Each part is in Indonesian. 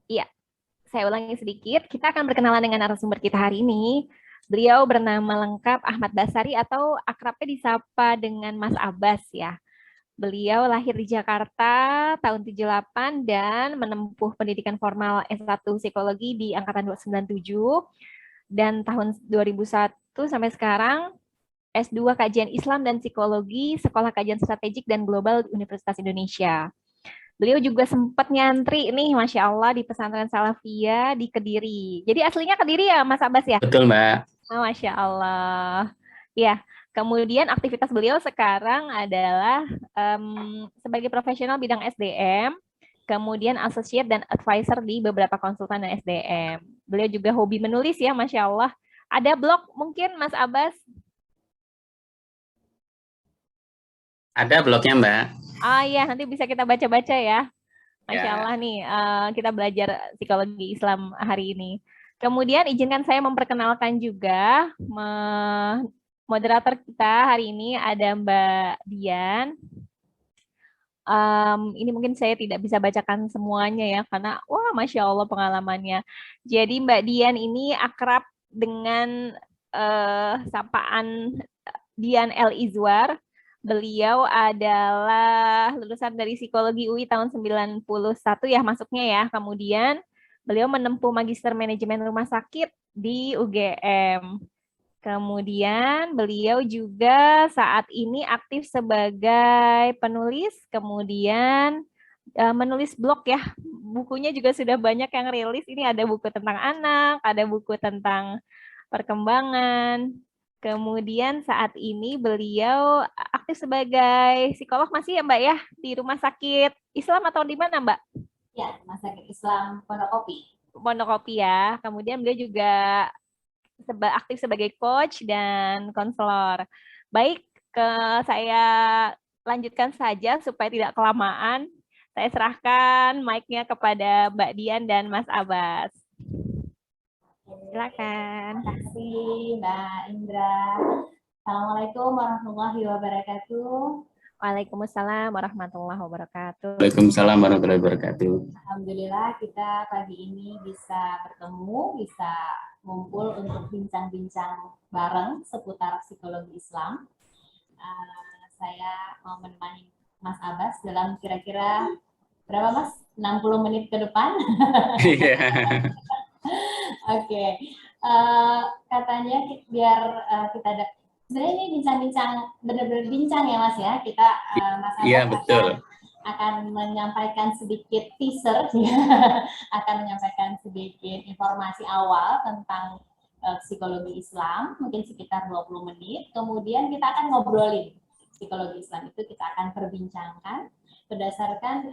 Iya, saya ulangi sedikit. Kita akan berkenalan dengan narasumber kita hari ini. Beliau bernama lengkap Ahmad Basari atau akrabnya disapa dengan Mas Abbas ya. Beliau lahir di Jakarta tahun 78 dan menempuh pendidikan formal S1 Psikologi di angkatan 297 dan tahun 2001 sampai sekarang S2 Kajian Islam dan Psikologi Sekolah Kajian Strategik dan Global Universitas Indonesia. Beliau juga sempat nyantri nih, Masya Allah, di pesantren Salafiyah di Kediri. Jadi aslinya Kediri ya, Mas Abbas ya? Betul, Mbak. Masya Allah. Ya, kemudian aktivitas beliau sekarang adalah sebagai profesional bidang SDM, kemudian associate dan advisor di beberapa konsultan dan SDM. Beliau juga hobi menulis ya, Masya Allah. Ada blog mungkin, Mas Abbas? Ada blognya, Mbak. Ah ya, nanti bisa kita baca-baca ya. Masya Allah Ya. nih, kita belajar psikologi Islam hari ini. Kemudian izinkan saya memperkenalkan juga moderator kita hari ini ada Mbak Dian. Ini mungkin saya tidak bisa bacakan semuanya ya, karena wah Masya Allah pengalamannya. Jadi Mbak Dian ini akrab dengan sapaan Dian El Izwar. Beliau adalah lulusan dari Psikologi UI tahun 91 ya masuknya ya. Kemudian beliau menempuh Magister Manajemen Rumah Sakit di UGM. Kemudian beliau juga saat ini aktif sebagai penulis, kemudian menulis blog ya. Bukunya juga sudah banyak yang rilis. Ini ada buku tentang anak, ada buku tentang perkembangan. Kemudian saat ini beliau aktif sebagai psikolog masih ya Mbak ya di Rumah Sakit Islam atau di mana Mbak? Ya, Rumah Sakit Islam Pondokopi. Pondokopi ya. Kemudian beliau juga aktif sebagai coach dan konselor. Baik, saya lanjutkan saja supaya tidak kelamaan. Saya serahkan mic-nya kepada Mbak Dian dan Mas Abbas. Silakan. Terima kasih Mbak Indra. Assalamualaikum warahmatullahi wabarakatuh. Waalaikumsalam warahmatullahi wabarakatuh. Waalaikumsalam warahmatullahi wabarakatuh. Alhamdulillah kita pagi ini bisa bertemu, bisa ngumpul untuk bincang-bincang bareng seputar psikologi Islam. Saya mau menemani Mas Abbas dalam kira-kira berapa Mas? 60 menit ke depan. Iya. Oke. Katanya biar kita ada sebenarnya ini bincang-bincang benar-benar bincang ya Mas ya. Kita Mas Abbas Iya, betul. akan menyampaikan sedikit teaser ya. Akan menyampaikan sedikit informasi awal tentang psikologi Islam, mungkin sekitar 20 menit. Kemudian kita akan ngobrolin psikologi Islam itu, kita akan perbincangkan berdasarkan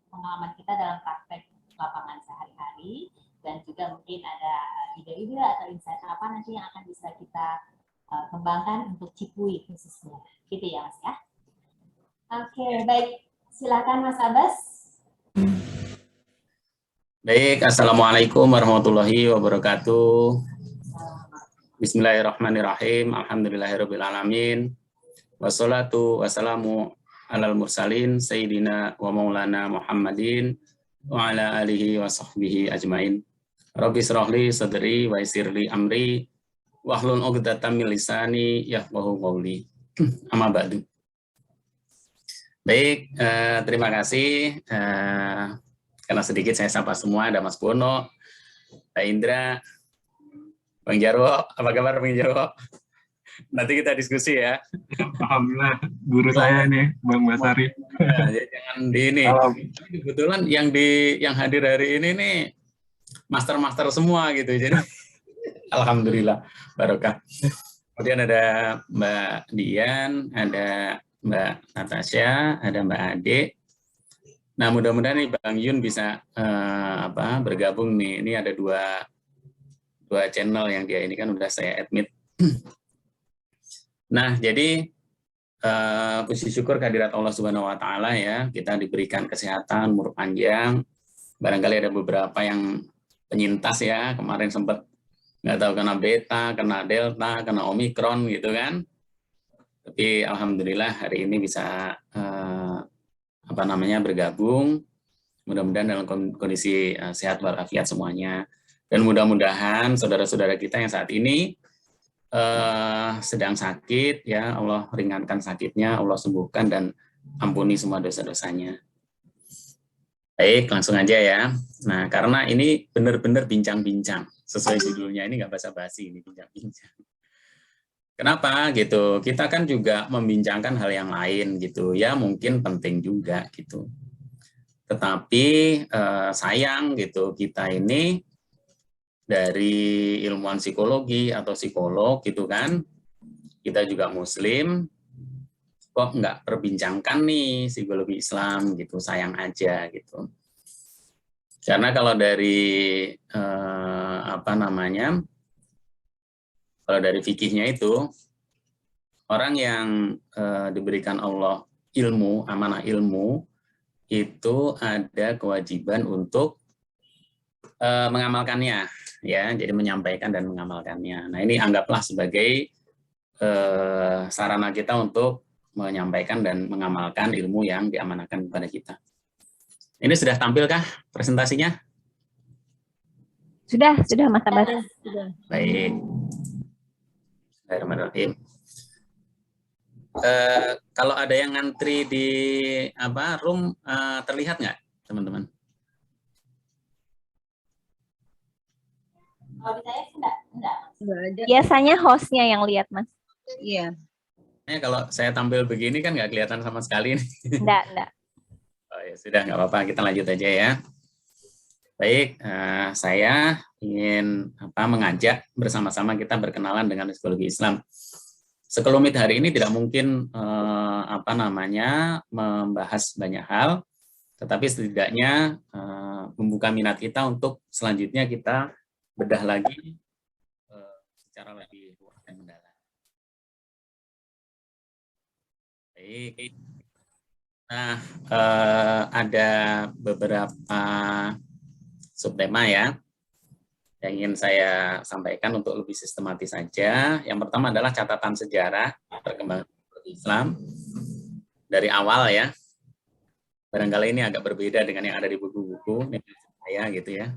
pengalaman kita dalam praktek lapangan sehari-hari, dan juga mungkin ada ide-ide atau insight apa nanti yang akan bisa kita kembangkan untuk Cipui khususnya. Gitu ya Mas ya. Oke, baik. Silakan Mas Abbas. Baik, Assalamualaikum warahmatullahi wabarakatuh. Bismillahirrahmanirrahim. Alhamdulillahirrahmanirrahim. Wassalatu wassalamu alal mursalin Sayyidina wa maulana Muhammadin wa ala alihi wa sahbihi ajmain. Rabbi srahli sadri wa yassirli amri wahlul 'uqdatam min lisani yafqahu qawli. Amma ba'du. Baik, terima kasih. Karena sedikit saya sapa semua, ada Mas Bono, Pak Indra, Bang Jarwo. Apa kabar Bang Jarwo? Nanti kita diskusi ya. Alhamdulillah, guru saya nih, Bang Basari. Nah, jangan di ini. Kebetulan yang hadir hari ini nih master-master semua gitu. Jadi alhamdulillah barokah. Kemudian ada Mbak Dian, ada Mbak Natasha, ada Mbak Ade. Nah, mudah-mudahan nih Bang Yun bisa bergabung nih. Ini ada dua channel yang dia ini kan udah saya admit. Nah, jadi puji syukur kehadirat Allah Subhanahu wa taala ya, kita diberikan kesehatan, umur panjang. Barangkali ada beberapa yang penyintas ya, kemarin sempat nggak tahu kena beta, kena delta, kena omikron gitu kan. Tapi alhamdulillah hari ini bisa bergabung. Mudah-mudahan dalam kondisi sehat walafiat semuanya. Dan mudah-mudahan saudara-saudara kita yang saat ini sedang sakit, ya Allah ringankan sakitnya, Allah sembuhkan dan ampuni semua dosa-dosanya. Baik, langsung aja ya. Nah, karena ini benar-benar bincang-bincang. Sesuai judulnya, ini nggak basa-basi, ini bincang-bincang. Kenapa gitu? Kita kan juga membincangkan hal yang lain gitu, ya mungkin penting juga gitu. Tetapi sayang gitu, kita ini dari ilmuwan psikologi atau psikolog gitu kan, kita juga muslim, kok nggak perbincangkan nih psikologi Islam gitu, sayang aja gitu. Karena kalau dari kalau dari fikihnya itu, orang yang diberikan Allah ilmu, amanah ilmu, itu ada kewajiban untuk mengamalkannya, ya, jadi menyampaikan dan mengamalkannya. Nah, ini anggaplah sebagai sarana kita untuk menyampaikan dan mengamalkan ilmu yang diamanahkan kepada kita. Ini sudah tampilkah presentasinya? Sudah Mas Abbas. Baik. Bismillahirrahmanirrahim. Kalau ada yang ngantri di room, terlihat nggak, teman-teman? Kalau di saya enggak. Biasanya hostnya yang lihat, Mas. Iya. Kalau saya tampil begini kan nggak kelihatan sama sekali. Enggak. Oh ya sudah, nggak apa-apa, kita lanjut aja ya. Baik, saya ingin mengajak bersama-sama kita berkenalan dengan psikologi Islam. Sekelumit hari ini tidak mungkin membahas banyak hal, tetapi setidaknya membuka minat kita untuk selanjutnya kita bedah lagi secara lebih luas dan mendalam. Baik. Nah, ada beberapa subtema ya yang ingin saya sampaikan untuk lebih sistematis saja. Yang pertama adalah catatan sejarah perkembangan Islam dari awal ya. Barangkali ini agak berbeda dengan yang ada di buku-buku saya gitu ya.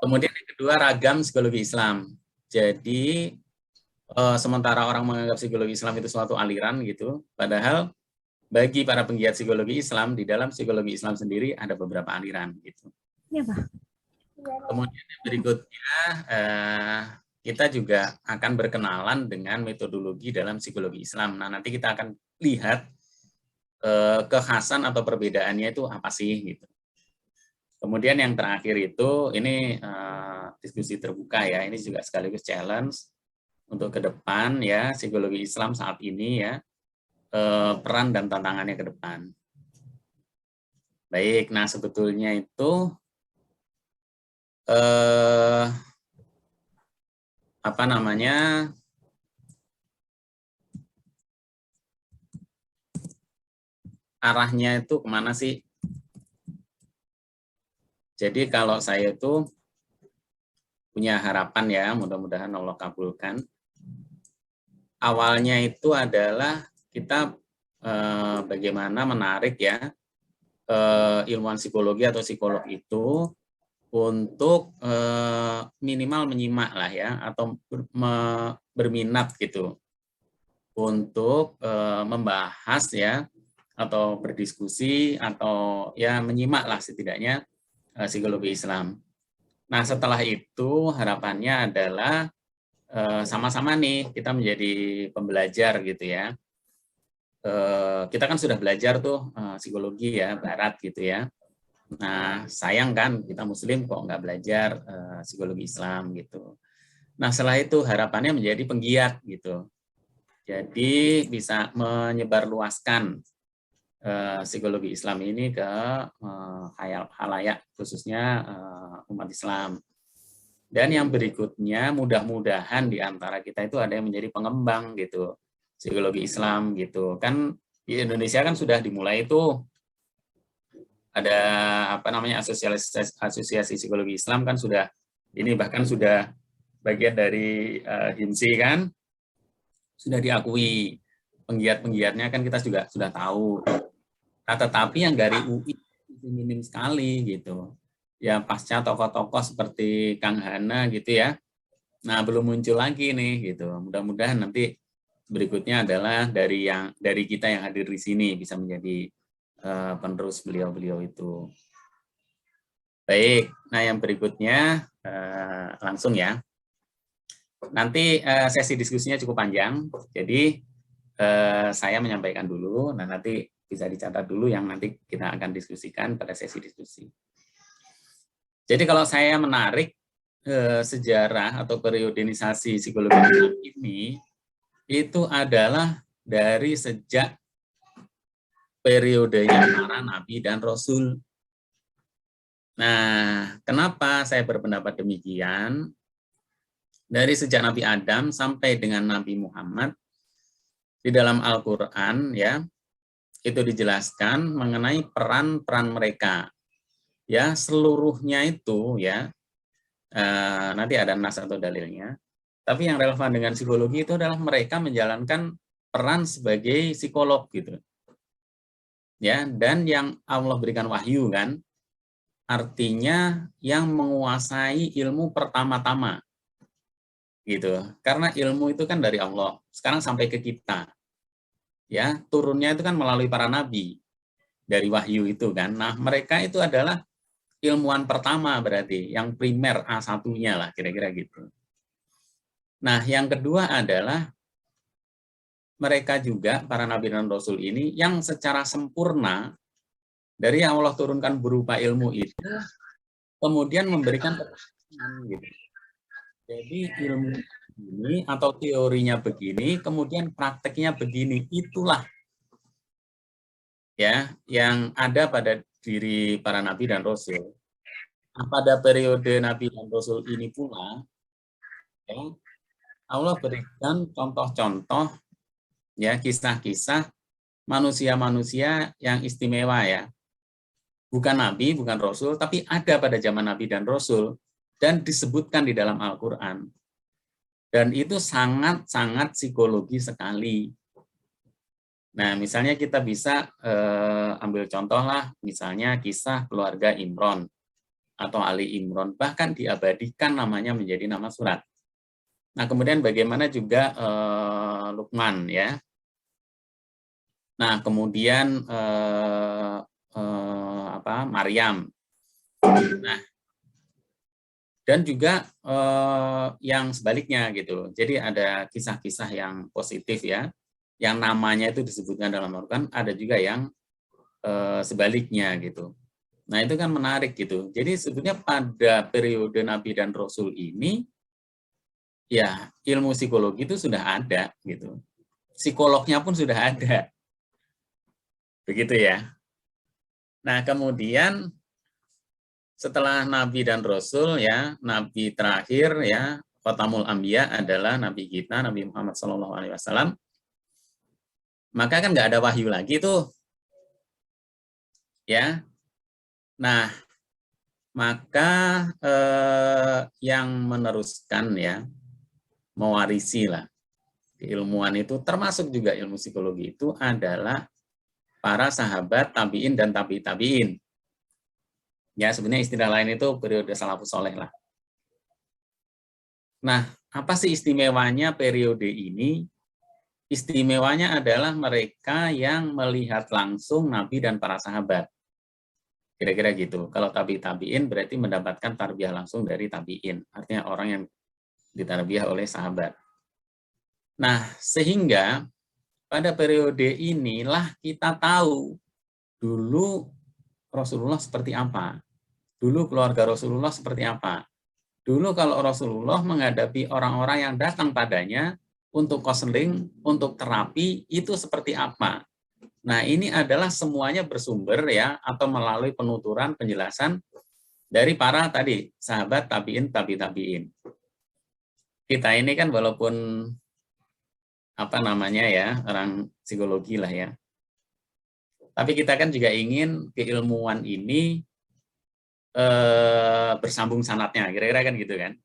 Kemudian yang kedua, ragam psikologi Islam. Jadi sementara orang menganggap psikologi Islam itu suatu aliran gitu, padahal bagi para penggiat psikologi Islam, di dalam psikologi Islam sendiri ada beberapa aliran gitu. Iya, Pak. Kemudian yang berikutnya, kita juga akan berkenalan dengan metodologi dalam psikologi Islam. Nah, nanti kita akan lihat kekhasan atau perbedaannya itu apa sih gitu. Kemudian yang terakhir itu, ini diskusi terbuka ya, ini juga sekaligus challenge untuk ke depan ya, psikologi Islam saat ini ya, peran dan tantangannya ke depan. Baik, nah sebetulnya itu arahnya itu kemana sih? Jadi kalau saya itu punya harapan ya, mudah-mudahan Allah kabulkan. Awalnya itu adalah kita bagaimana menarik ya ilmuwan psikologi atau psikolog itu untuk minimal menyimak lah ya, atau berminat gitu untuk membahas ya, atau berdiskusi atau ya menyimak lah setidaknya psikologi Islam. Nah, setelah itu harapannya adalah sama-sama nih kita menjadi pembelajar gitu ya. Kita kan sudah belajar tuh psikologi ya, barat gitu ya. Nah, sayang kan kita muslim kok nggak belajar psikologi Islam gitu. Nah, setelah itu harapannya menjadi penggiat gitu. Jadi bisa menyebarluaskan psikologi Islam ini ke khalayak, khususnya umat Islam. Dan yang berikutnya, mudah-mudahan di antara kita itu ada yang menjadi pengembang gitu psikologi Islam gitu. Kan di Indonesia kan sudah dimulai itu ada asosiasi psikologi Islam kan sudah, ini bahkan sudah bagian dari HIMSI kan, sudah diakui penggiat-penggiatnya kan kita juga sudah tahu. Nah, tetapi yang dari UI minim sekali gitu. Ya pasca tokoh-tokoh seperti Kang Hana gitu ya. Nah, belum muncul lagi nih gitu. Mudah-mudahan nanti berikutnya adalah dari kita yang hadir di sini bisa menjadi penerus beliau-beliau itu. Baik, nah yang berikutnya langsung ya. Nanti sesi diskusinya cukup panjang, jadi saya menyampaikan dulu, nah nanti bisa dicatat dulu yang nanti kita akan diskusikan pada sesi diskusi. Jadi kalau saya menarik sejarah atau periodenisasi psikologi ini, itu adalah dari sejak periodenya para nabi dan rasul. Nah, kenapa saya berpendapat demikian? Dari sejak Nabi Adam sampai dengan Nabi Muhammad, di dalam Al-Quran ya, itu dijelaskan mengenai peran-peran mereka. Ya, seluruhnya itu ya, nanti ada nas atau dalilnya. Tapi yang relevan dengan psikologi itu adalah mereka menjalankan peran sebagai psikolog gitu. Ya, dan yang Allah berikan wahyu kan, artinya yang menguasai ilmu pertama-tama. Gitu. Karena ilmu itu kan dari Allah. Sekarang sampai ke kita. Ya, turunnya itu kan melalui para nabi dari wahyu itu kan. Nah, mereka itu adalah ilmuwan pertama berarti, yang primer A1-nya lah kira-kira gitu. Nah, yang kedua adalah mereka juga para nabi dan rasul ini yang secara sempurna dari yang Allah turunkan berupa ilmu itu kemudian memberikan keterangan gitu. Jadi ilmu ini atau teorinya begini, kemudian prakteknya begini, itulah ya yang ada pada diri para nabi dan rasul. Nah, pada periode nabi dan rasul ini pula, ya, Allah berikan contoh-contoh ya kisah-kisah manusia-manusia yang istimewa ya. Bukan nabi, bukan rasul, tapi ada pada zaman nabi dan rasul dan disebutkan di dalam Al-Quran. Dan itu sangat-sangat psikologi sekali. Nah, misalnya kita bisa ambil contoh lah, misalnya kisah keluarga Imron atau Ali Imron, bahkan diabadikan namanya menjadi nama surat. Nah, kemudian bagaimana juga Luqman ya. Nah, kemudian Maryam. Nah, dan juga yang sebaliknya gitu. Jadi ada kisah-kisah yang positif ya, yang namanya itu disebutkan dalam Al-Quran, ada juga yang sebaliknya gitu. Nah, itu kan menarik gitu. Jadi sebetulnya pada periode Nabi dan Rasul ini, ya ilmu psikologi itu sudah ada gitu. Psikolognya pun sudah ada. Begitu ya. Nah, kemudian setelah Nabi dan Rasul ya, Nabi terakhir ya, Khatamul Anbiya adalah Nabi kita, Nabi Muhammad SAW. Maka kan nggak ada wahyu lagi tuh. Ya. Nah, maka yang meneruskan ya, mewarisi lah keilmuan itu, termasuk juga ilmu psikologi itu adalah para sahabat tabi'in dan tabi'in. Ya, sebenarnya istilah lain itu periode salafus soleh lah. Nah, apa sih istimewanya periode ini? Istimewanya adalah mereka yang melihat langsung Nabi dan para sahabat. Kira-kira gitu. Kalau tabi'in berarti mendapatkan tarbiyah langsung dari tabi'in. Artinya orang yang ditarbiyah oleh sahabat. Nah, sehingga pada periode inilah kita tahu dulu Rasulullah seperti apa. Dulu keluarga Rasulullah seperti apa? Dulu kalau Rasulullah menghadapi orang-orang yang datang padanya untuk konseling, untuk terapi, itu seperti apa? Nah, ini adalah semuanya bersumber ya, atau melalui penuturan, penjelasan dari para tadi, sahabat tabi'in, tabi'in. Kita ini kan walaupun apa namanya ya, orang psikologi lah ya. Tapi kita kan juga ingin keilmuan ini bersambung sanatnya, kira-kira kan gitu kan.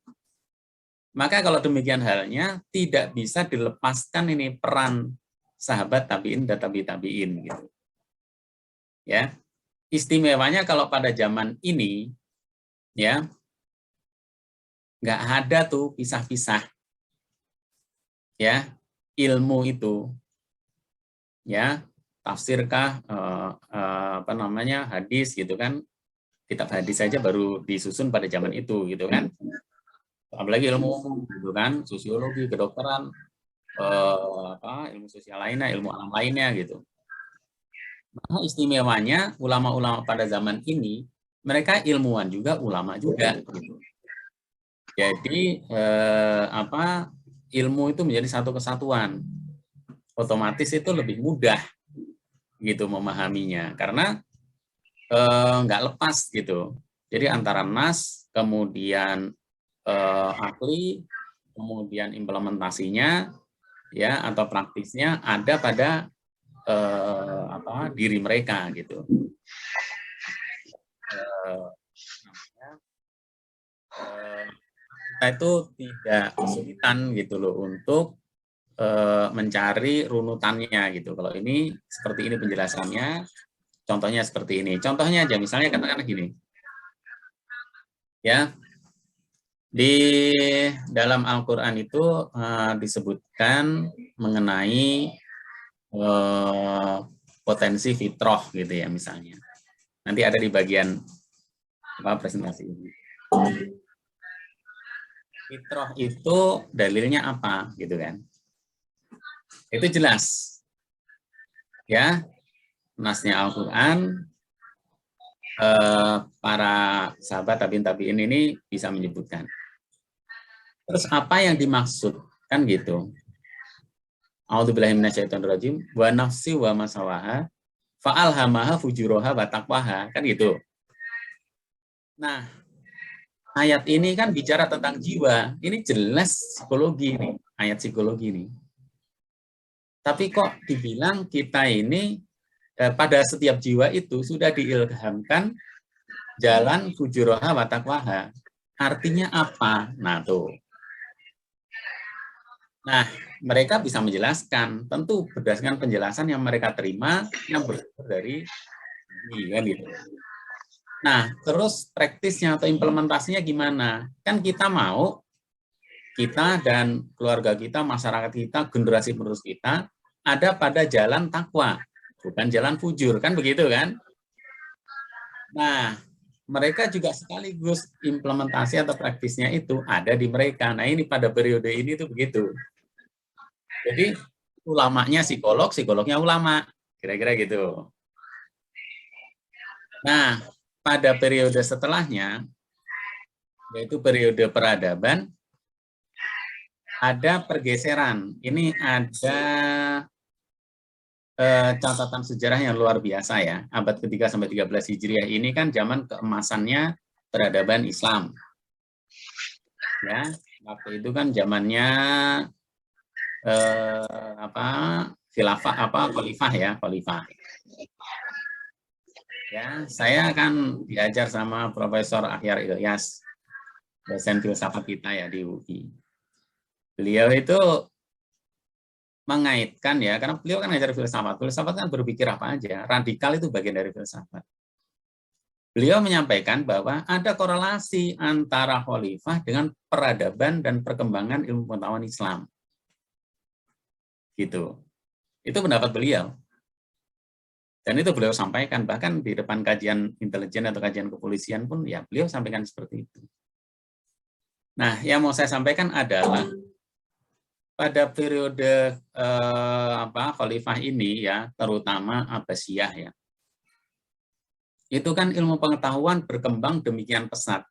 Maka kalau demikian halnya tidak bisa dilepaskan ini peran sahabat tabi'in dan tabi'in gitu. Ya. istimewanya kalau pada zaman ini, ya, nggak ada tuh pisah-pisah, ya, ilmu itu, ya, tafsirkah, apa namanya, hadis gitu kan, kitab hadis saja baru disusun pada zaman itu gitu kan, apalagi ilmu umum gitu kan, sosiologi, kedokteran, ilmu sosial lainnya, ilmu alam lainnya gitu. Nah, istimewanya ulama-ulama pada zaman ini, mereka ilmuwan juga, ulama juga gitu. Jadi ilmu itu menjadi satu kesatuan, otomatis itu lebih mudah gitu memahaminya, karena nggak lepas gitu. Jadi antara nas, kemudian akli, kemudian implementasinya, ya, atau praktisnya ada pada diri mereka gitu. Kita itu tidak kesulitan gitu loh untuk mencari runutannya gitu. Kalau ini seperti ini penjelasannya, contohnya seperti ini. Contohnya aja, misalnya katakanlah gini, ya, di dalam Al-Quran itu disebutkan mengenai potensi fitrah gitu ya, misalnya. Nanti ada di bagian presentasi ini. Fitrah itu dalilnya apa gitu kan? Itu jelas, ya, nasnya Al-Quran, para sahabat tabi'in ini bisa menyebutkan. Terus apa yang dimaksud kan gitu? A'udzubillahi minasyaitonirrajim, wa nafsi wa masawaha fa'alhamaha fujuraha wa taqwaha, kan gitu. Nah, ayat ini kan bicara tentang jiwa. Ini jelas psikologi nih, ayat psikologi nih. Tapi kok dibilang kita ini pada setiap jiwa itu sudah diilhamkan jalan fujuraha wa taqwaha. Artinya apa? Nah, tuh. Nah, mereka bisa menjelaskan, tentu berdasarkan penjelasan yang mereka terima yang bersumber dari ini, kan gitu. Nah, terus praktisnya atau implementasinya gimana? Kan kita mau, kita dan keluarga kita, masyarakat kita, generasi penerus kita, ada pada jalan takwa, bukan jalan fujur, kan begitu kan? Nah, mereka juga sekaligus implementasi atau praktisnya itu ada di mereka. Nah, ini pada periode ini tuh begitu. Jadi ulamanya psikolog, psikolognya ulama, kira-kira gitu. Nah, pada periode setelahnya, yaitu periode peradaban, ada pergeseran. Ini ada catatan sejarah yang luar biasa ya. Abad ke-3 sampai 13 Hijriah ini kan zaman keemasannya peradaban Islam. Ya, waktu itu kan zamannya khalifah ya, khalifah. Ya, saya kan diajar sama Profesor Akhyar Ilyas, dosen filsafat kita ya di UI. Beliau itu mengaitkan ya, karena beliau kan ngajar filsafat. Filsafat kan berpikir apa aja, radikal itu bagian dari filsafat. Beliau menyampaikan bahwa ada korelasi antara khalifah dengan peradaban dan perkembangan ilmu pengetahuan Islam. Gitu. Itu pendapat beliau. Dan itu beliau sampaikan, bahkan di depan kajian intelijen atau kajian kepolisian pun ya beliau sampaikan seperti itu. Nah, yang mau saya sampaikan adalah pada periode khalifah ini ya, terutama Abbasiyah ya. Itu kan ilmu pengetahuan berkembang demikian pesat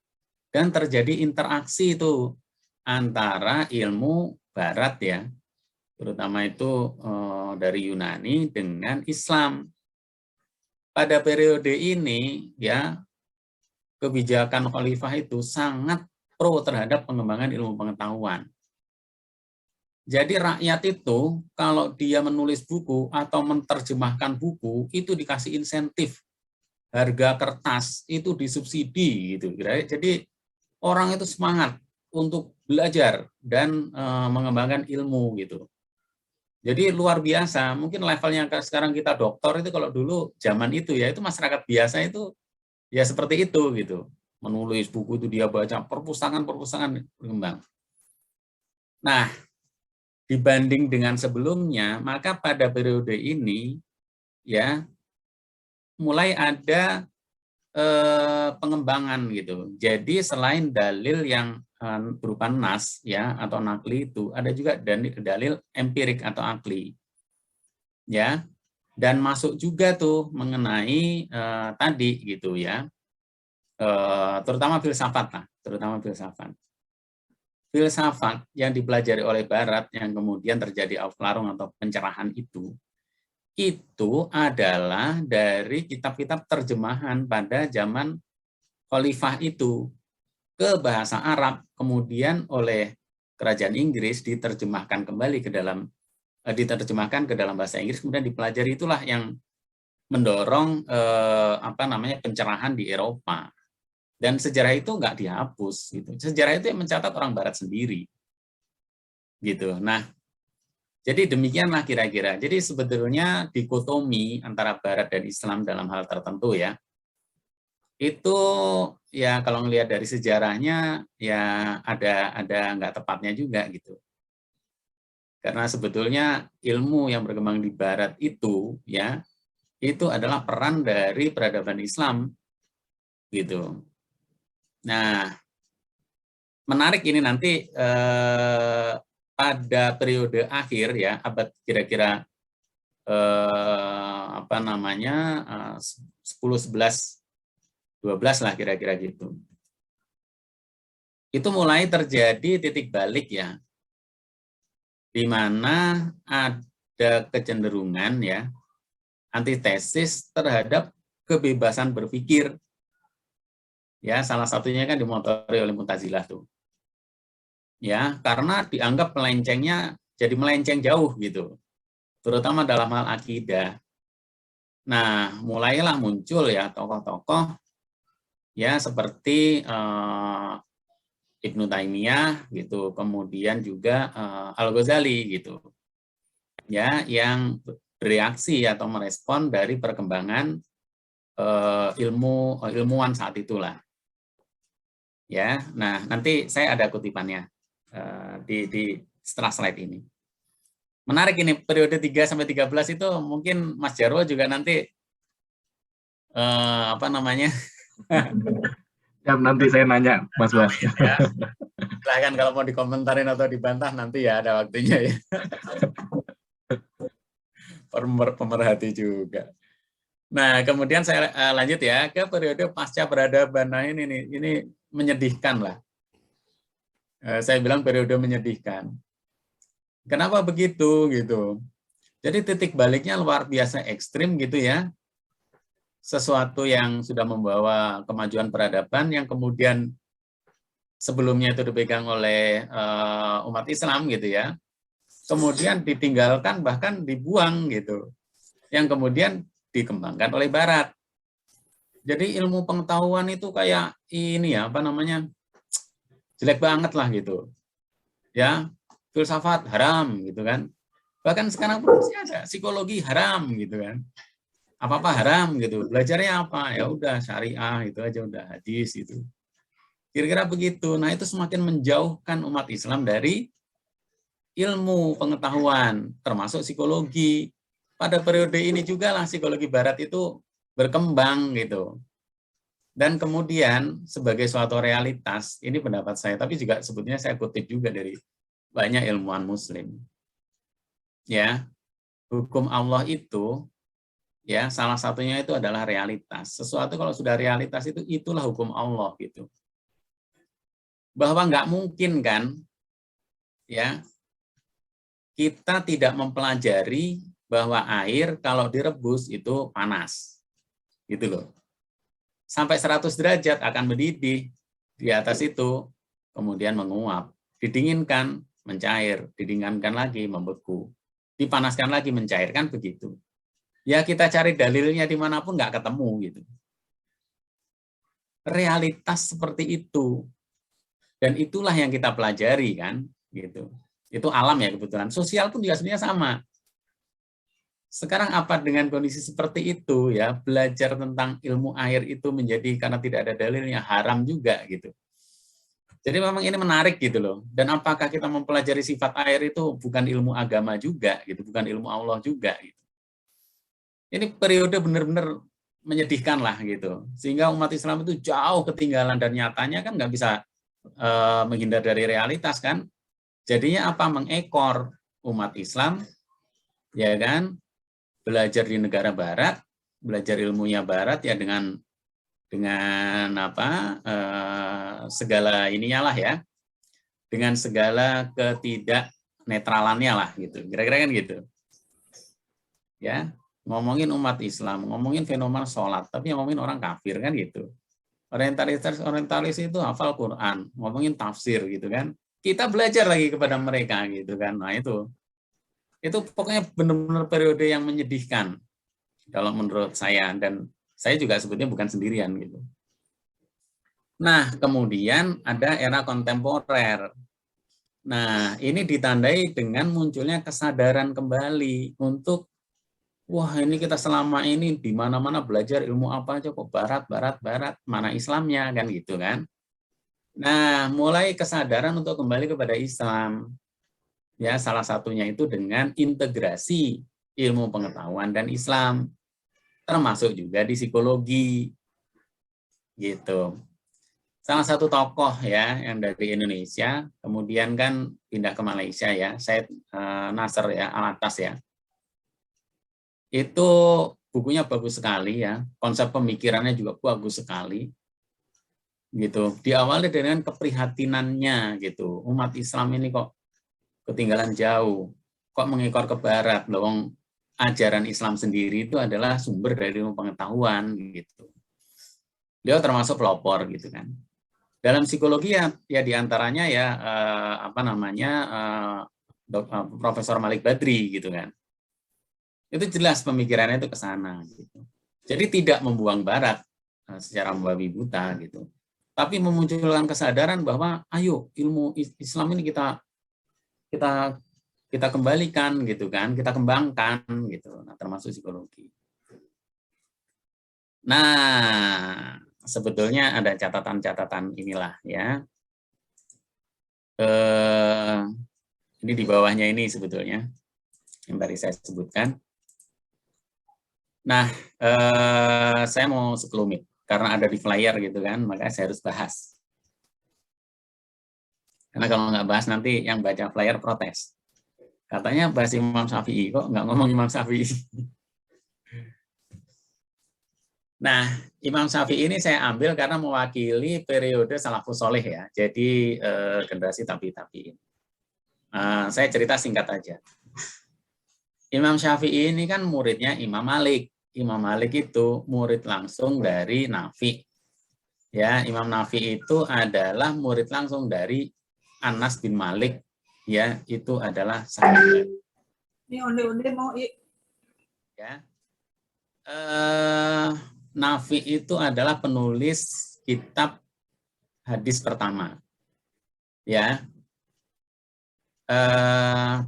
dan terjadi interaksi itu antara ilmu barat ya, terutama itu dari Yunani dengan Islam. Pada periode ini ya, kebijakan khalifah itu sangat pro terhadap pengembangan ilmu pengetahuan. Jadi rakyat itu kalau dia menulis buku atau menerjemahkan buku itu dikasih insentif, harga kertas itu disubsidi gitu. Jadi orang itu semangat untuk belajar dan mengembangkan ilmu gitu. Jadi luar biasa. Mungkin levelnya sekarang kita doktor itu, kalau dulu zaman itu ya, itu masyarakat biasa itu ya seperti itu gitu. Menulis buku itu dia baca, perpustakaan berkembang. Nah, dibanding dengan sebelumnya, maka pada periode ini ya mulai ada pengembangan gitu. Jadi selain dalil yang berupa nas ya atau nakli, itu ada juga dalil empirik atau akli. Ya. Dan masuk juga tuh mengenai tadi gitu ya. Terutama filsafat lah, terutama filsafat. Filsafat yang dipelajari oleh Barat yang kemudian terjadi aufklärung atau pencerahan itu adalah dari kitab-kitab terjemahan pada zaman Khalifah itu ke bahasa Arab, kemudian oleh kerajaan Inggris diterjemahkan kembali ke dalam bahasa Inggris, kemudian dipelajari. Itulah yang mendorong pencerahan di Eropa. Dan sejarah itu nggak dihapus gitu. Sejarah itu yang mencatat orang Barat sendiri. Gitu. Nah, jadi demikianlah kira-kira. Jadi sebetulnya dikotomi antara Barat dan Islam dalam hal tertentu ya, itu ya kalau ngelihat dari sejarahnya ya ada nggak tepatnya juga gitu. Karena sebetulnya ilmu yang berkembang di Barat itu ya, itu adalah peran dari peradaban Islam gitu. Nah, menarik ini nanti pada periode akhir ya, abad kira-kira 10, 11, 12 lah kira-kira gitu. Itu mulai terjadi titik balik ya, di mana ada kecenderungan ya, antitesis terhadap kebebasan berpikir. Ya, salah satunya kan dimotori oleh Mu'tazilah tuh. Ya, karena dianggap melencengnya jadi melenceng jauh gitu. Terutama dalam hal akidah. Nah, mulailah muncul ya tokoh-tokoh ya seperti Ibnu Taimiyah gitu, kemudian juga Al-Ghazali gitu. Ya, yang bereaksi atau merespon dari perkembangan ilmuwan saat itulah. Ya, nah nanti saya ada kutipannya di setelah slide ini. Menarik ini periode 3 sampai 13 itu mungkin Mas Jarwo juga nanti Ya, nanti saya nanya Mas Bas. Ya. Silahkan kalau mau dikomentarin atau dibantah nanti ya ada waktunya ya. Pemerhati juga. Nah, kemudian saya lanjut ya ke periode pasca peradaban. Nah, ini menyedihkan lah. Saya bilang periode menyedihkan. Kenapa begitu gitu? Jadi titik baliknya luar biasa ekstrim gitu ya. Sesuatu yang sudah membawa kemajuan peradaban yang kemudian sebelumnya itu dipegang oleh umat Islam gitu ya. Kemudian ditinggalkan bahkan dibuang gitu. Yang kemudian dikembangkan oleh Barat. Jadi ilmu pengetahuan itu kayak ini ya, jelek banget lah gitu. Ya, filsafat haram gitu kan. Bahkan sekarang pun masih ada psikologi haram gitu kan. Apa-apa haram gitu. Belajarnya apa? Ya udah syariah itu aja, udah hadis itu. Kira-kira begitu. Nah, itu semakin menjauhkan umat Islam dari ilmu pengetahuan, termasuk psikologi. Pada periode ini juga lah psikologi Barat itu berkembang gitu. Dan kemudian sebagai suatu realitas, ini pendapat saya, tapi juga sebetulnya saya kutip juga dari banyak ilmuwan Muslim. Ya, hukum Allah itu, ya salah satunya itu adalah realitas. Sesuatu kalau sudah realitas itu itulah hukum Allah gitu. Bahwa nggak mungkin kan, ya kita tidak mempelajari bahwa air kalau direbus itu panas. Gitu loh. Sampai 100 derajat akan mendidih. Di atas itu kemudian menguap. Didinginkan, mencair. Didinginkan lagi, membeku. Dipanaskan lagi, mencair. Kan begitu. Ya kita cari dalilnya dimanapun nggak ketemu. Gitu. Realitas seperti itu. Dan itulah yang kita pelajari kan. Gitu. Itu alam ya kebetulan. Sosial pun juga sebenarnya sama. Sekarang apa dengan kondisi seperti itu ya, belajar tentang ilmu air itu menjadi karena tidak ada dalilnya haram juga gitu. Jadi memang ini menarik gitu loh. Dan apakah kita mempelajari sifat air itu bukan ilmu agama juga gitu, bukan ilmu Allah juga gitu. Ini periode benar-benar menyedihkan lah gitu. Sehingga umat Islam itu jauh ketinggalan dan nyatanya kan nggak bisa menghindar dari realitas kan. Jadinya apa? Mengekor umat Islam, ya kan? Belajar di negara barat, belajar ilmunya barat ya dengan apa segala ininya lah ya, dengan segala ketidaknetralannya lah gitu, kira-kira kan gitu ya, ngomongin umat Islam, ngomongin fenomena sholat, tapi ngomongin orang kafir kan gitu. Orientalis itu hafal Quran, ngomongin tafsir gitu kan, kita belajar lagi kepada mereka gitu kan. Nah itu pokoknya benar-benar periode yang menyedihkan kalau menurut saya, dan saya juga sebetulnya bukan sendirian gitu. Nah, kemudian ada era kontemporer. Nah, ini ditandai dengan munculnya kesadaran kembali untuk, wah ini kita selama ini di mana-mana belajar ilmu apa aja kok barat, mana Islamnya kan gitu kan. Nah, mulai kesadaran untuk kembali kepada Islam. Ya, salah satunya itu dengan integrasi ilmu pengetahuan dan Islam, termasuk juga di psikologi gitu. Salah satu tokoh ya yang dari Indonesia kemudian kan pindah ke Malaysia ya, Syed Nasr ya, Alatas ya, itu bukunya bagus sekali ya, konsep pemikirannya juga bagus sekali gitu. Diawali dengan keprihatinannya gitu, umat Islam ini kok ketinggalan jauh, kok mengekor ke barat, loh ajaran Islam sendiri itu adalah sumber dari ilmu pengetahuan gitu. Dia termasuk pelopor gitu kan. Dalam psikologi ya diantaranya ya Profesor Malik Badri gitu kan. Itu jelas pemikirannya itu ke sana gitu. Jadi tidak membuang barat secara membabi buta gitu. Tapi memunculkan kesadaran bahwa ayo ilmu Islam ini kita kembalikan gitu kan, kita kembangkan gitu. Nah, termasuk psikologi. Nah, sebetulnya ada catatan-catatan inilah ya. Ini di bawahnya ini sebetulnya yang tadi saya sebutkan. Nah, saya mau sekelumit karena ada di flyer gitu kan, maka saya harus bahas. Karena kalau nggak bahas nanti yang baca flyer protes. Katanya bahas Imam Syafi'i, kok nggak ngomong Imam Syafi'i. Nah, Imam Syafi'i ini saya ambil karena mewakili periode salafus soleh ya, jadi generasi tabi'in. Saya cerita singkat aja. Imam Syafi'i ini kan muridnya Imam Malik. Imam Malik itu murid langsung dari Nafi. Ya, Imam Nafi itu adalah murid langsung dari Anas bin Malik. Ya, itu adalah sahabat. Ini onde-onde mau ya. Nafi itu adalah penulis kitab hadis pertama. Ya.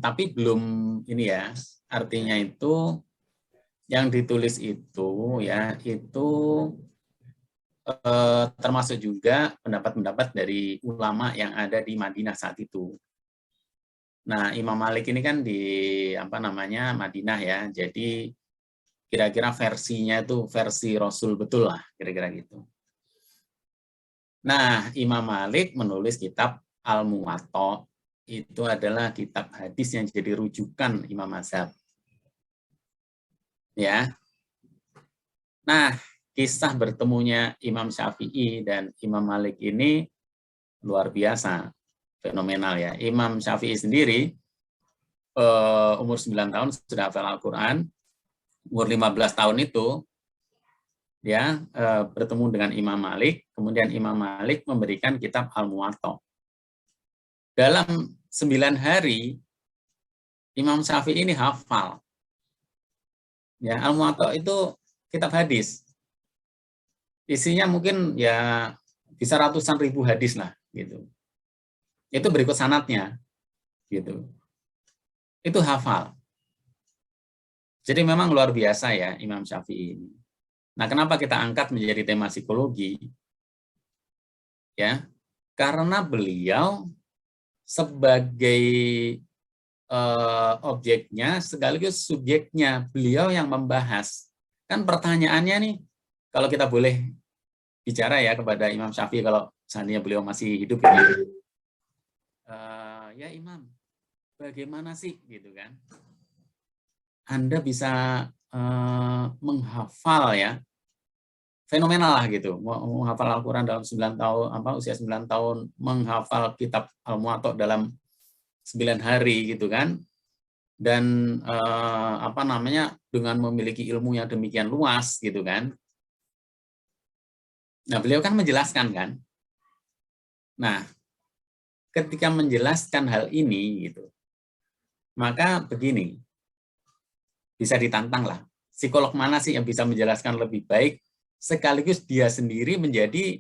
Tapi belum ini ya. Artinya itu yang ditulis itu ya, itu termasuk juga pendapat-pendapat dari ulama yang ada di Madinah saat itu. Nah, Imam Malik ini kan di Madinah ya. Jadi kira-kira versinya itu versi Rasul betul lah, kira-kira gitu. Nah, Imam Malik menulis kitab Al-Muwatta, itu adalah kitab hadis yang jadi rujukan Imam Mazhab. Ya. Nah, kisah bertemunya Imam Syafi'i dan Imam Malik ini luar biasa, fenomenal ya. Imam Syafi'i sendiri umur 9 tahun sudah hafal Al-Quran, umur 15 tahun itu ya bertemu dengan Imam Malik, kemudian Imam Malik memberikan kitab Al-Muwatta. Dalam 9 hari Imam Syafi'i ini hafal. Ya, Al-Muwatta itu kitab hadis. Isinya mungkin ya bisa ratusan ribu hadis lah gitu. Itu berikut sanadnya gitu. Itu hafal. Jadi memang luar biasa ya Imam Syafi'i ini. Nah, kenapa kita angkat menjadi tema psikologi? Ya, karena beliau sebagai objeknya sekaligus subjeknya, beliau yang membahas. Kan pertanyaannya nih, kalau kita boleh bicara ya kepada Imam Syafi'i kalau seandainya beliau masih hidup ini, ya Imam, bagaimana sih gitu kan? Anda bisa menghafal ya, fenomenal lah gitu, menghafal Al-Quran dalam 9 tahun, usia 9 tahun, menghafal kitab Al-Muwatta dalam 9 hari gitu kan, dan dengan memiliki ilmu yang demikian luas gitu kan. Nah, beliau kan menjelaskan kan. Nah, ketika menjelaskan hal ini gitu, maka begini, bisa ditantang lah. Psikolog mana sih yang bisa menjelaskan lebih baik sekaligus dia sendiri menjadi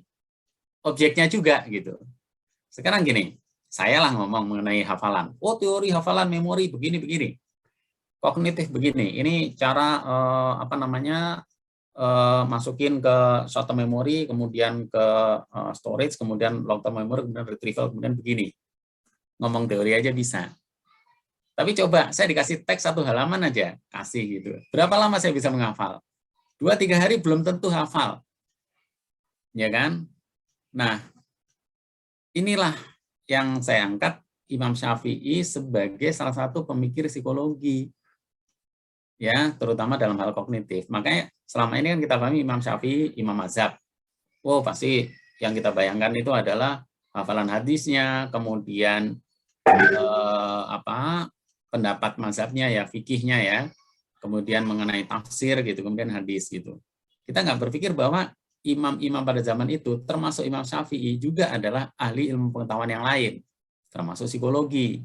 objeknya juga gitu. Sekarang gini, saya lah ngomong mengenai hafalan. Oh, teori hafalan, memori begini-begini. Kognitif begini. Ini cara masukin ke short term memory, kemudian ke storage, kemudian long term memory, kemudian retrieval, kemudian begini. Ngomong teori aja bisa. Tapi coba saya dikasih teks 1 halaman aja, kasih gitu. Berapa lama saya bisa menghafal? 2-3 hari belum tentu hafal. Ya kan? Nah, inilah yang saya angkat Imam Syafi'i sebagai salah satu pemikir psikologi. Ya, terutama dalam hal kognitif. Makanya selama ini kan kita pahami Imam Syafi'i, Imam Mazhab. Oh, pasti yang kita bayangkan itu adalah hafalan hadisnya, kemudian pendapat mazhabnya ya, fikihnya ya, kemudian mengenai tafsir gitu, kemudian hadis gitu. Kita nggak berpikir bahwa imam-imam pada zaman itu, termasuk Imam Syafi'i juga adalah ahli ilmu pengetahuan yang lain, termasuk psikologi,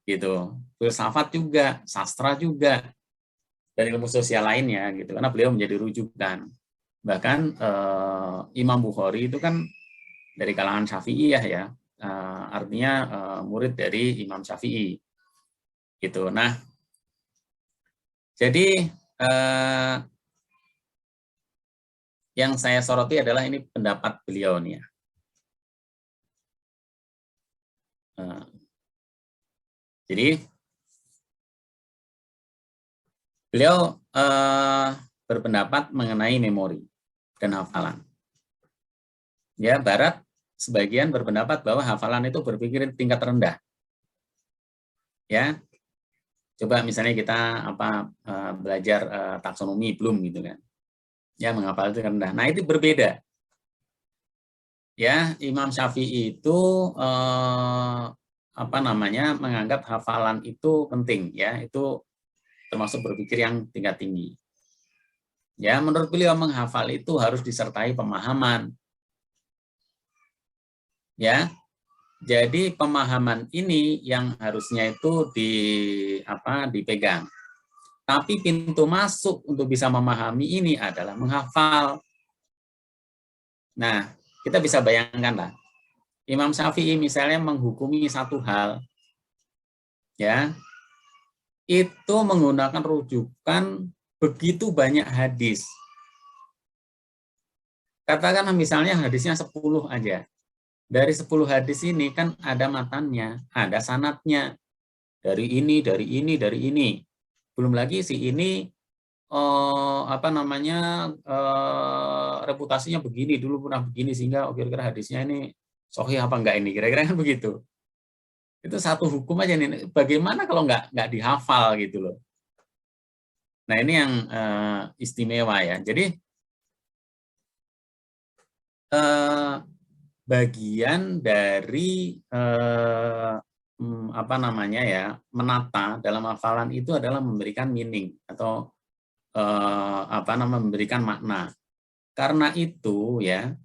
gitu, filsafat juga, sastra juga, dan ilmu sosial lainnya, gitu. Karena beliau menjadi rujukan. Bahkan Imam Bukhari itu kan dari kalangan Syafi'iyah ya, artinya murid dari Imam Syafi'i. Gitu. Nah, jadi yang saya soroti adalah ini pendapat beliau nih ya. Jadi beliau berpendapat mengenai memori dan hafalan. Ya, Barat sebagian berpendapat bahwa hafalan itu berpikir tingkat rendah. Ya, coba misalnya kita belajar taksonomi Bloom gitu kan, ya menghafal itu rendah. Nah itu berbeda. Ya, Imam Syafi'i itu menganggap hafalan itu penting, ya itu termasuk berpikir yang tingkat tinggi. Ya, menurut beliau menghafal itu harus disertai pemahaman. Ya. Jadi pemahaman ini yang harusnya itu dipegang. Tapi pintu masuk untuk bisa memahami ini adalah menghafal. Nah, kita bisa bayangkan lah. Imam Syafi'i misalnya menghukumi satu hal, ya, itu menggunakan rujukan begitu banyak hadis. Katakanlah misalnya hadisnya 10 aja. Dari 10 hadis ini kan ada matannya, ada sanadnya. Dari ini, dari ini, dari ini. Belum lagi si ini reputasinya begini, dulu pernah begini, sehingga kira-kira hadisnya ini sahih apa enggak ini, kira-kira kan begitu. Itu satu hukum aja nih. Bagaimana kalau enggak dihafal gitu loh. Nah, ini yang istimewa ya. Jadi bagian dari menata dalam hafalan itu adalah memberikan meaning atau memberikan makna. Karena itu ya,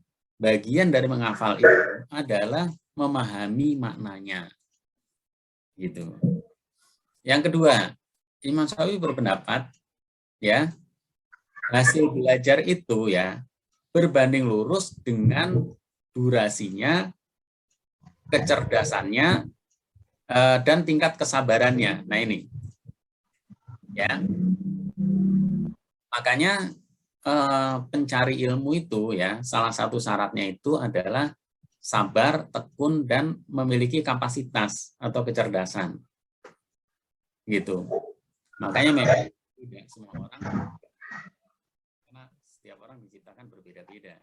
bagian dari menghafal itu adalah memahami maknanya. Gitu. Yang kedua, Imam Syafi'i berpendapat ya, hasil belajar itu ya berbanding lurus dengan durasinya, kecerdasannya, dan tingkat kesabarannya. Nah ini, ya. Makanya pencari ilmu itu ya, salah satu syaratnya itu adalah sabar, tekun, dan memiliki kapasitas atau kecerdasan. Gitu. Makanya memang tidak semua orang, karena setiap orang diciptakan berbeda-beda.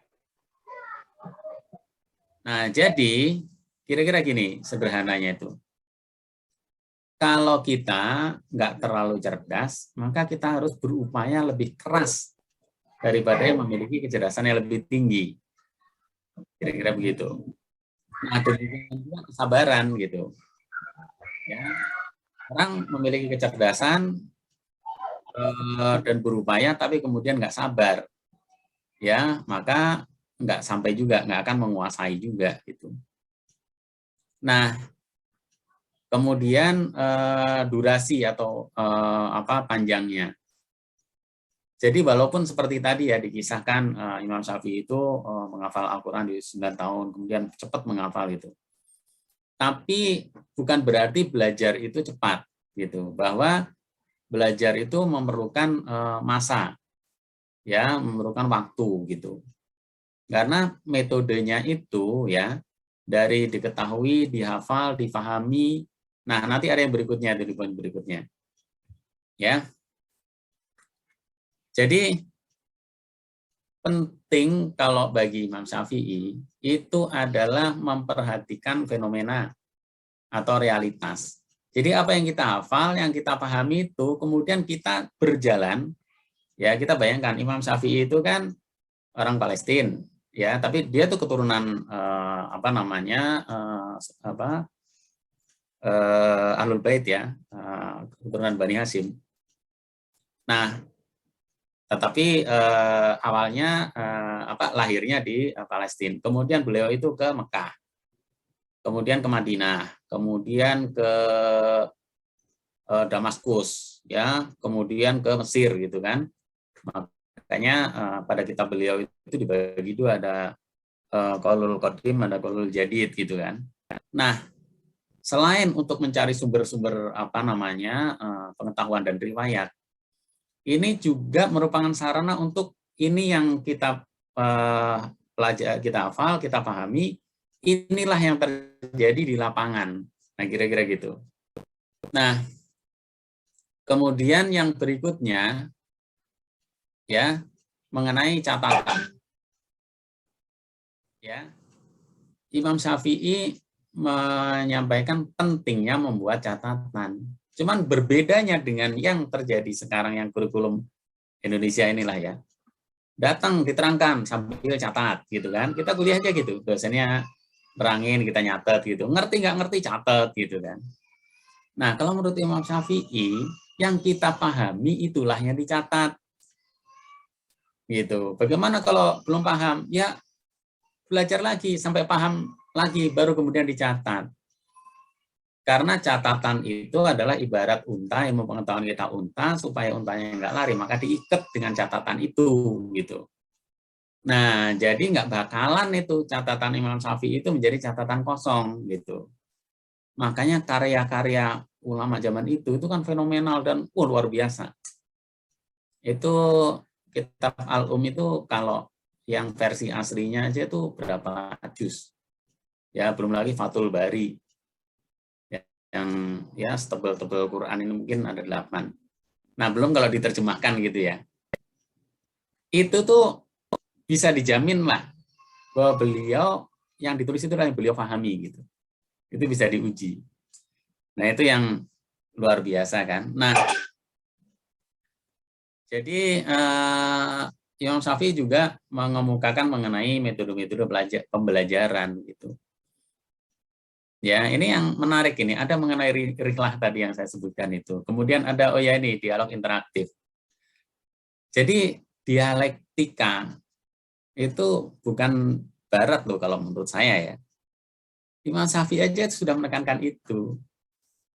Nah, jadi kira-kira gini sederhananya itu. Kalau kita nggak terlalu cerdas, maka kita harus berupaya lebih keras daripada yang memiliki kecerdasan yang lebih tinggi. Kira-kira begitu. Nah, demikian juga kesabaran gitu. Ya, orang memiliki kecerdasan dan berupaya, tapi kemudian nggak sabar, ya maka nggak sampai juga, nggak akan menguasai juga gitu. Nah, kemudian durasi atau panjangnya. Jadi walaupun seperti tadi ya dikisahkan Imam Syafi'i itu menghafal Al-Quran di 9 tahun, kemudian cepat menghafal itu. Tapi bukan berarti belajar itu cepat gitu, bahwa belajar itu memerlukan masa, ya memerlukan waktu gitu. Karena metodenya itu ya dari diketahui, dihafal, difahami. Nah, nanti ada yang berikutnya, dari poin berikutnya. Ya. Jadi penting kalau bagi Imam Syafi'i itu adalah memperhatikan fenomena atau realitas. Jadi apa yang kita hafal, yang kita pahami itu kemudian kita berjalan, ya kita bayangkan Imam Syafi'i itu kan orang Palestina, ya, tapi dia tuh keturunan Ahlul Bait ya, keturunan Bani Hashim. Nah, tetapi awalnya lahirnya di Palestina. Kemudian beliau itu ke Mekah, kemudian ke Madinah, kemudian ke Damaskus, ya, kemudian ke Mesir gitu kan. Makanya pada kitab beliau itu dibagi dua, ada Qaulul Qadim, ada Qaulul Jadid gitu kan. Nah, selain untuk mencari sumber-sumber pengetahuan dan riwayat, ini juga merupakan sarana untuk ini yang kita pelajari, kita hafal, kita pahami, inilah yang terjadi di lapangan. Nah, kira-kira gitu. Nah, kemudian yang berikutnya ya mengenai catatan. Ya. Imam Syafi'i menyampaikan pentingnya membuat catatan. Cuman berbedanya dengan yang terjadi sekarang yang kurikulum Indonesia inilah ya. Datang diterangkan sambil catat gitu kan. Kita kuliah aja gitu. Dosennya terangin, kita nyatet gitu. Ngerti nggak ngerti catat gitu kan. Nah, kalau menurut Imam Syafi'i, yang kita pahami itulah yang dicatat. Gitu. Bagaimana kalau belum paham? Ya belajar lagi sampai paham lagi baru kemudian dicatat. Karena catatan itu adalah ibarat unta, yang pengetahuan kita unta, supaya untanya nggak lari, maka diikat dengan catatan itu, gitu. Nah, jadi nggak bakalan itu catatan Imam Syafi'i itu menjadi catatan kosong, gitu. Makanya karya-karya ulama zaman itu kan fenomenal dan luar biasa. Itu kitab Al-Um itu kalau yang versi aslinya aja itu berapa juz. Ya, belum lagi Fathul Bari. Yang ya setebal-tebal Quran ini mungkin ada 8. Nah, belum kalau diterjemahkan gitu ya. Itu tuh bisa dijamin lah bahwa beliau yang ditulis itu yang beliau pahami gitu. Itu bisa diuji. Nah, itu yang luar biasa kan. Nah, jadi Imam Syafi'i juga mengemukakan mengenai metode-metode pembelajaran gitu. Ya, ini yang menarik ini. Ada mengenai rihlah tadi yang saya sebutkan itu. Kemudian ada, ini dialog interaktif. Jadi dialektika itu bukan barat loh kalau menurut saya ya. Imam Syafi'i aja sudah menekankan itu.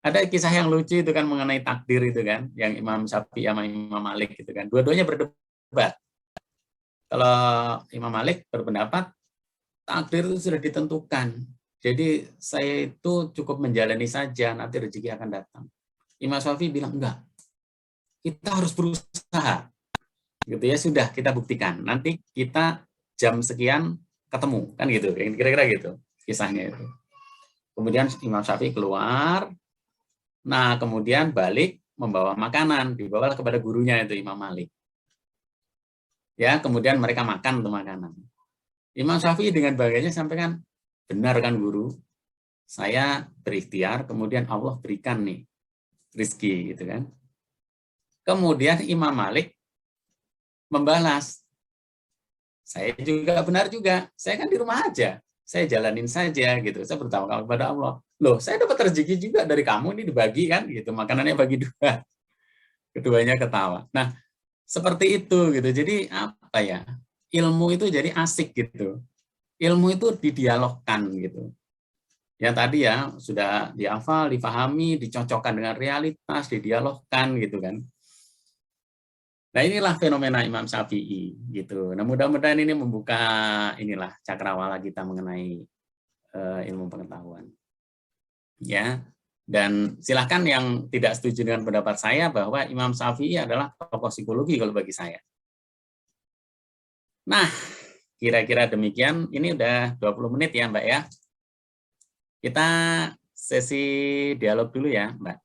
Ada kisah yang lucu itu kan mengenai takdir itu kan, yang Imam Syafi'i sama Imam Malik gitu kan. Dua-duanya berdebat. Kalau Imam Malik berpendapat takdir itu sudah ditentukan. Jadi saya itu cukup menjalani saja, nanti rezeki akan datang. Imam Syafi'i bilang enggak. Kita harus berusaha. gitu ya, sudah kita buktikan. Nanti kita jam sekian ketemu, kan gitu, kira-kira gitu kisahnya itu. Kemudian Imam Syafi'i keluar, nah kemudian balik membawa makanan, dibawa kepada gurunya itu Imam Malik. Ya, kemudian mereka makan tuh makanan. Imam Syafi'i dengan bahagianya sampaikan, benar kan guru, saya berikhtiar, kemudian Allah berikan nih rizki, gitu kan. Kemudian Imam Malik membalas, saya juga benar juga, saya kan di rumah aja, saya jalanin saja gitu, saya bertawakal kepada Allah. Loh, saya dapat rezeki juga dari kamu, ini dibagi kan, gitu, makanannya bagi dua. Keduanya ketawa. Nah, seperti itu gitu. Jadi apa ya? Ilmu itu jadi asik gitu. Ilmu itu didialogkan gitu. Yang tadi ya sudah dihafal, difahami, dicocokkan dengan realitas, didialogkan gitu kan. Nah, inilah fenomena Imam Syafi'i gitu. Nah, mudah-mudahan ini membuka inilah cakrawala kita mengenai ilmu pengetahuan. Ya. Dan silakan yang tidak setuju dengan pendapat saya bahwa Imam Syafi'i adalah tokoh psikologi kalau bagi saya. Nah, kira-kira demikian. Ini udah 20 menit ya, Mbak ya. Kita sesi dialog dulu ya, Mbak.